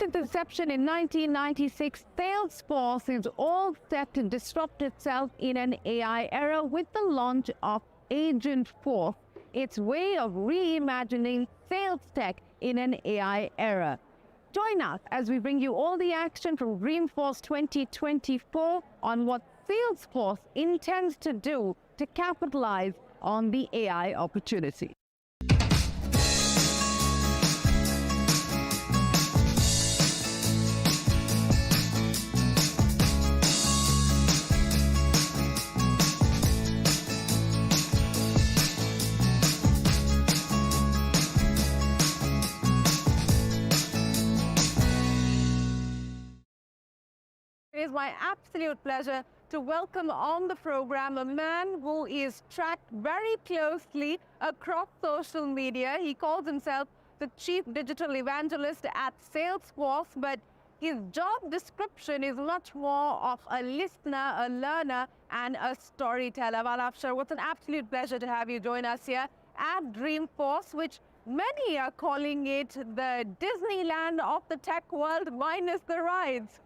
Since its inception in 1996, Salesforce is all set to disrupt itself in an AI era with the launch of Agentforce, its way of reimagining sales tech in an AI era. Join us as we bring you all the action from Dreamforce 2024 on what Salesforce intends to do to capitalize on the AI opportunity. It is my absolute pleasure to welcome on the program a man who is tracked very closely across social media. He calls himself the Chief Digital Evangelist at Salesforce, but his job description is much more of a listener, a learner, and a storyteller. Vala Afshar, what an absolute pleasure to have you join us here at Dreamforce, which many are calling it the Disneyland of the tech world minus the rides.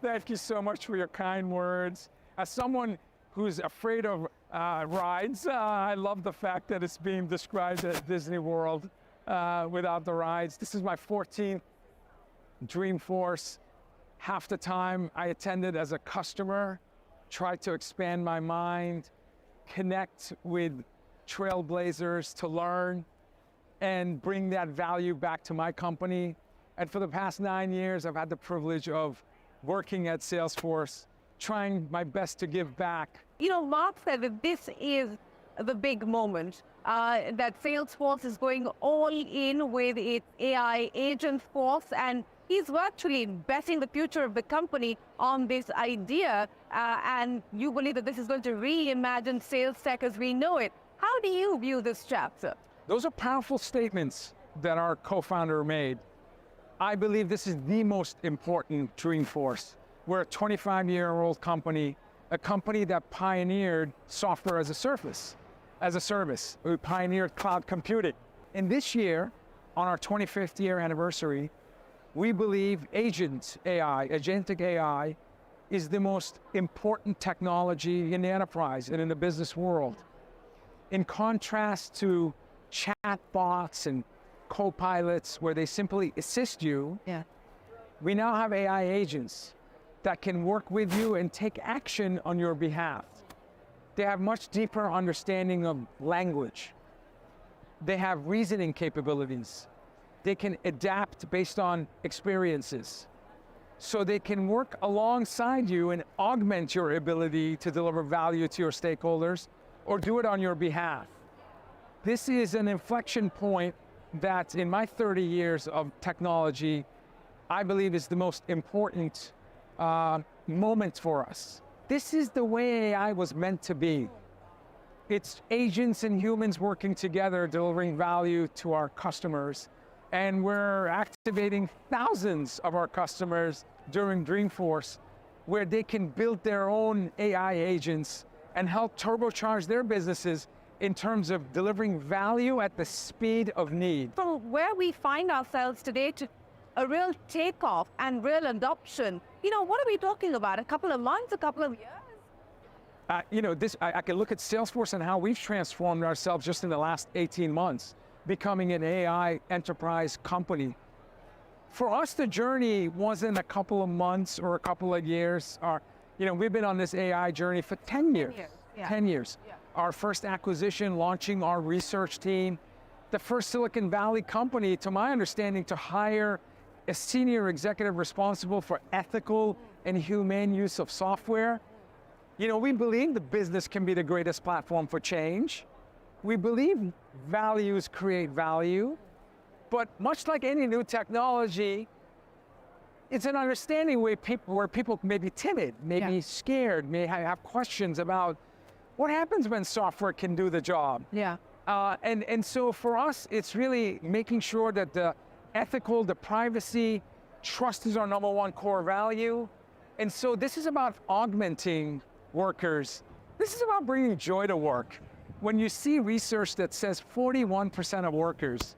Thank you so much for your kind words. As someone who's afraid of rides, I love the fact that it's being described as Disney World without the rides. This is my 14th Dreamforce. Half the time I attended as a customer, tried to expand my mind, connect with trailblazers to learn, and bring that value back to my company. And for the past 9 years, I've had the privilege of working at Salesforce, trying my best to give back. You know, Mark said that this is the big moment, that Salesforce is going all in with its AI Agentforce, and he's virtually betting the future of the company on this idea, and you believe that this is going to reimagine sales tech as we know it. How do you view this chapter? Those are powerful statements that our co-founder made. I believe this is the most important Dreamforce. We're a 25-year-old company, a company that pioneered software as a service. We pioneered cloud computing. And this year, on our 25th year anniversary, we believe agentic AI, is the most important technology in the enterprise and in the business world. In contrast to chatbots and co-pilots where they simply assist you, we now have AI agents that can work with you and take action on your behalf. They have much deeper understanding of language. They have reasoning capabilities. They can adapt based on experiences. So they can work alongside you and augment your ability to deliver value to your stakeholders or do it on your behalf. This is an inflection point that in my 30 years of technology, I believe is the most important moment for us. This is the way AI was meant to be. It's agents and humans working together, delivering value to our customers. And we're activating thousands of our customers during Dreamforce, where they can build their own AI agents and help turbocharge their businesses in terms of delivering value at the speed of need. From where we find ourselves today to a real takeoff and real adoption, you know, what are we talking about? A couple of months, a couple of years? You know, I can look at Salesforce and how we've transformed ourselves just in the last 18 months, becoming an AI enterprise company. For us, the journey wasn't a couple of months or a couple of years. You know, we've been on this AI journey for 10 years. 10 years. Yeah. Our first acquisition, launching our research team, the first Silicon Valley company, to my understanding, to hire a senior executive responsible for ethical and humane use of software. You know, we believe the business can be the greatest platform for change. We believe values create value, but much like any new technology, it's an understanding where people may be timid, may be scared, may have questions about what happens when software can do the job. And so for us, it's really making sure that the ethical, the privacy, trust is our #1 core value. And so this is about augmenting workers. This is about bringing joy to work. When you see research that says 41% of workers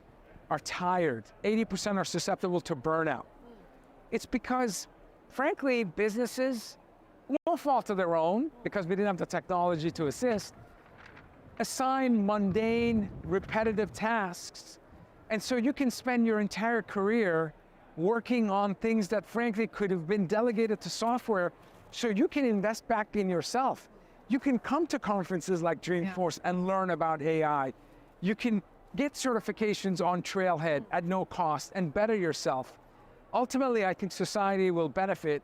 are tired, 80% are susceptible to burnout. It's because, frankly, businesses, no fault of their own, because we didn't have the technology to assist, assign mundane, repetitive tasks. And so you can spend your entire career working on things that frankly could have been delegated to software, so you can invest back in yourself. You can come to conferences like Dreamforce and learn about AI. You can get certifications on Trailhead at no cost and better yourself. Ultimately, I think society will benefit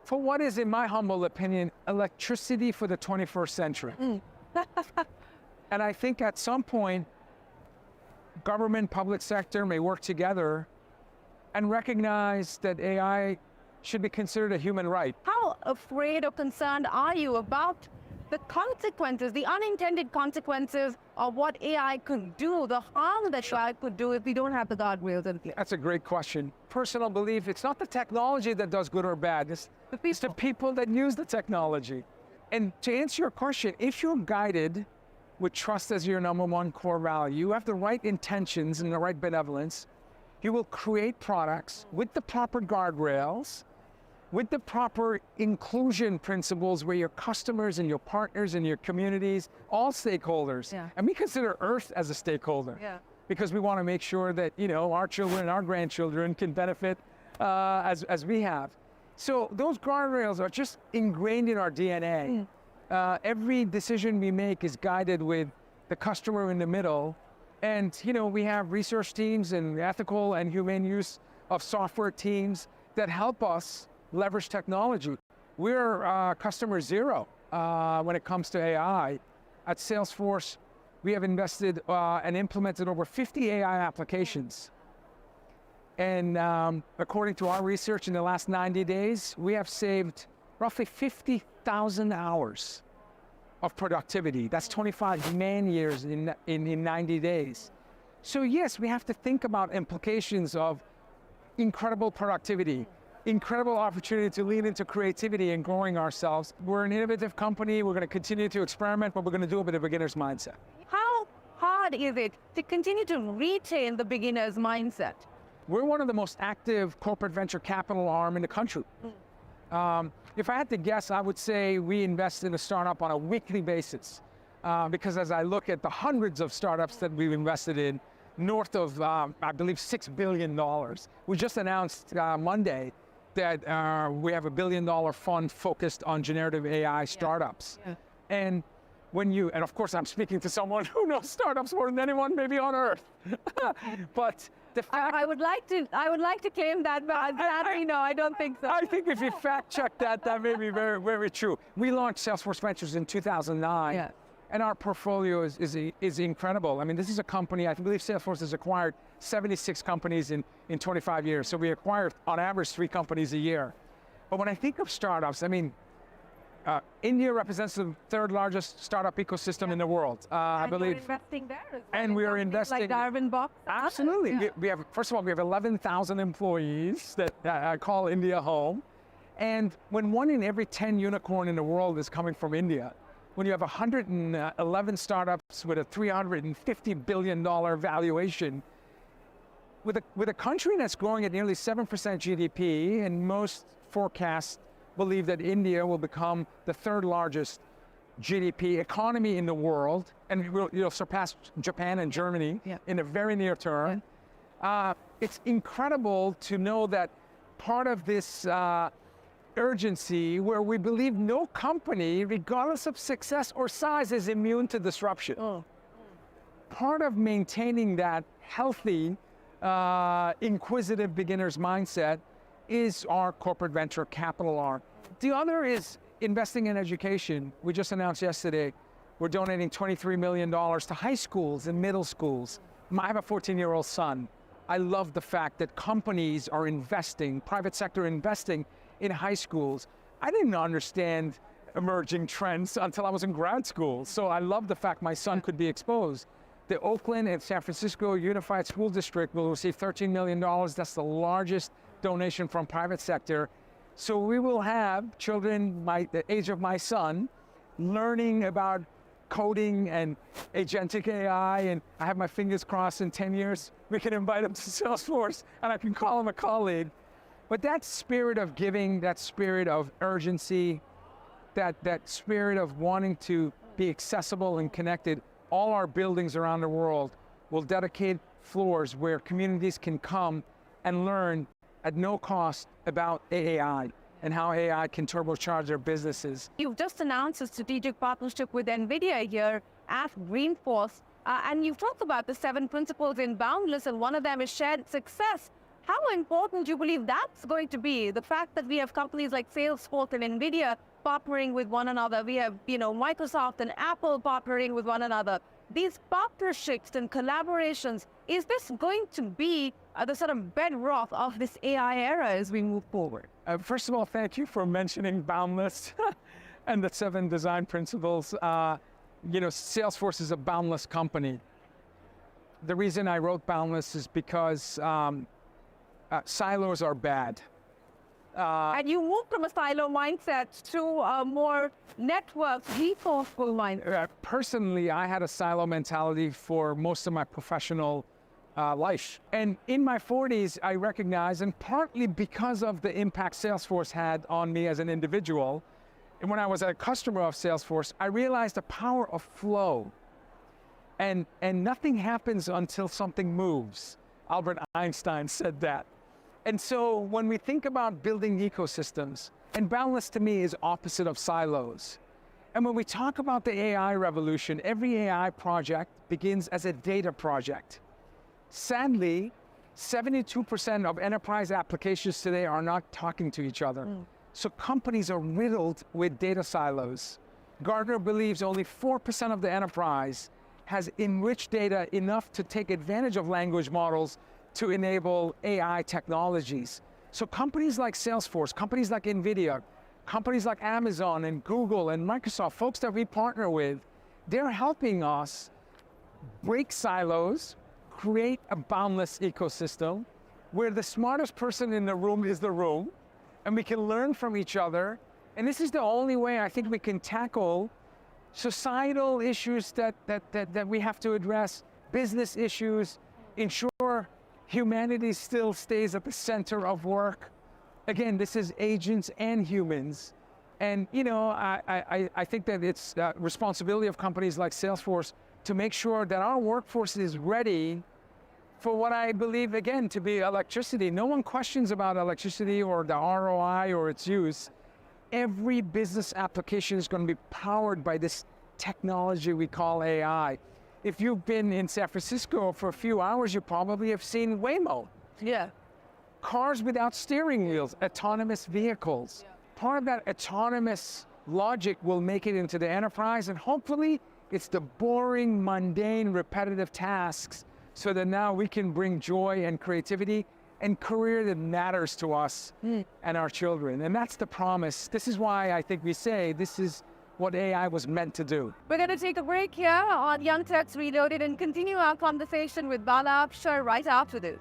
for what is, in my humble opinion, electricity for the 21st century. And I think at some point, government, public sector may work together and recognize that AI should be considered a human right. How afraid or concerned are you about the consequences, the unintended consequences of what AI could do, the harm that AI could do if we don't have the guardrails in place? That's a great question. Personal belief, it's not the technology that does good or bad, it's the people that use the technology. And to answer your question, if you're guided with trust as your number one core value, you have the right intentions and the right benevolence, you will create products with the proper guardrails, with the proper inclusion principles where your customers and your partners and your communities, all stakeholders, and we consider Earth as a stakeholder, because we want to make sure that, you know, our children and our grandchildren can benefit as we have. So those guardrails are just ingrained in our DNA. Every decision we make is guided with the customer in the middle. And, you know, we have research teams and ethical and humane use of software teams that help us leverage technology. We're customer zero when it comes to AI. At Salesforce, we have invested and implemented over 50 AI applications. And according to our research in the last 90 days, we have saved roughly 50,000 hours of productivity. That's 25 man years in 90 days. So yes, we have to think about implications of incredible productivity, incredible opportunity to lean into creativity and growing ourselves. We're an innovative company. We're going to continue to experiment, but we're going to do it with a beginner's mindset. How hard is it to continue to retain the beginner's mindset? We're one of the most active corporate venture capital arm in the country. If I had to guess, I would say we invest in a startup on a weekly basis, because as I look at the hundreds of startups that we've invested in, north of, I believe, $6 billion. We just announced Monday that we have $1 billion fund focused on generative AI startups. And and of course I'm speaking to someone who knows startups more than anyone maybe on earth. But the fact, I would like to claim that, but sadly, no, I don't think so. I think if you fact check that, that may be very, very true. We launched Salesforce Ventures in 2009. And our portfolio is incredible. I mean, this is a company, I believe Salesforce has acquired 76 companies in 25 years. So we acquire, on average, 3 companies a year. But when I think of startups, I mean, India represents the 3rd largest startup ecosystem in the world, I believe. And you're investing there as well. And we are investing. Like Darwin Box. Absolutely. We have, first of all, we have 11,000 employees that I call India home. And when 1 in every 10 unicorn in the world is coming from India, when you have 111 startups with a $350 billion valuation, with a country that's growing at nearly 7% GDP, and most forecasts believe that India will become the 3rd largest GDP economy in the world, and will surpass Japan and Germany in the very near term. It's incredible to know that part of this urgency, where we believe no company, regardless of success or size, is immune to disruption. Part of maintaining that healthy, inquisitive beginner's mindset is our corporate venture capital arm. The other is investing in education. We just announced yesterday, we're donating $23 million to high schools and middle schools. I have a 14-year-old son. I love the fact that companies are investing, private sector investing in high schools. I didn't understand emerging trends until I was in grad school. So I love the fact my son could be exposed. The Oakland and San Francisco Unified School District will receive $13 million. That's the largest donation from private sector. So we will have children the age of my son learning about coding and agentic AI, and I have my fingers crossed in 10 years, we can invite him to Salesforce and I can call him a colleague. But that spirit of giving, that spirit of urgency, that spirit of wanting to be accessible and connected, all our buildings around the world will dedicate floors where communities can come and learn at no cost about AI and how AI can turbocharge their businesses. You've just announced a strategic partnership with NVIDIA here at Dreamforce, and you've talked about the 7 principles in Boundless, and one of them is shared success. How important do you believe that's going to be? The fact that we have companies like Salesforce and NVIDIA partnering with one another. We have, Microsoft and Apple partnering with one another. These partnerships and collaborations, is this going to be the sort of bedrock of this AI era as we move forward? First of all, thank you for mentioning Boundless and the 7 design principles. Salesforce is a boundless company. The reason I wrote Boundless is because silos are bad. And you moved from a silo mindset to a more networked, resourceful mindset. Personally, I had a silo mentality for most of my professional life. And in my 40s, I recognized, and partly because of the impact Salesforce had on me as an individual, and when I was a customer of Salesforce, I realized the power of flow. And nothing happens until something moves. Albert Einstein said that. And so when we think about building ecosystems, and Boundless to me is opposite of silos. And when we talk about the AI revolution, every AI project begins as a data project. Sadly, 72% of enterprise applications today are not talking to each other. So companies are riddled with data silos. Gartner believes only 4% of the enterprise has enriched data enough to take advantage of language models to enable AI technologies. So companies like Salesforce, companies like NVIDIA, companies like Amazon and Google and Microsoft, folks that we partner with, they're helping us break silos, create a boundless ecosystem where the smartest person in the room is the room, and we can learn from each other. And this is the only way I think we can tackle societal issues that we have to address, business issues, ensure humanity still stays at the center of work. Again, this is agents and humans. And I think that it's the responsibility of companies like Salesforce to make sure that our workforce is ready for what I believe, again, to be electricity. No one questions about electricity or the ROI or its use. Every business application is going to be powered by this technology we call AI. If you've been in San Francisco for a few hours, you probably have seen Waymo. Yeah. Cars without steering wheels, autonomous vehicles. Yeah. Part of that autonomous logic will make it into the enterprise, and hopefully it's the boring, mundane, repetitive tasks so that now we can bring joy and creativity and career that matters to us and our children. And that's the promise. This is why I think we say this is what AI was meant to do. We're going to take a break here on Young Turks Reloaded and continue our conversation with Vala Afshar right after this.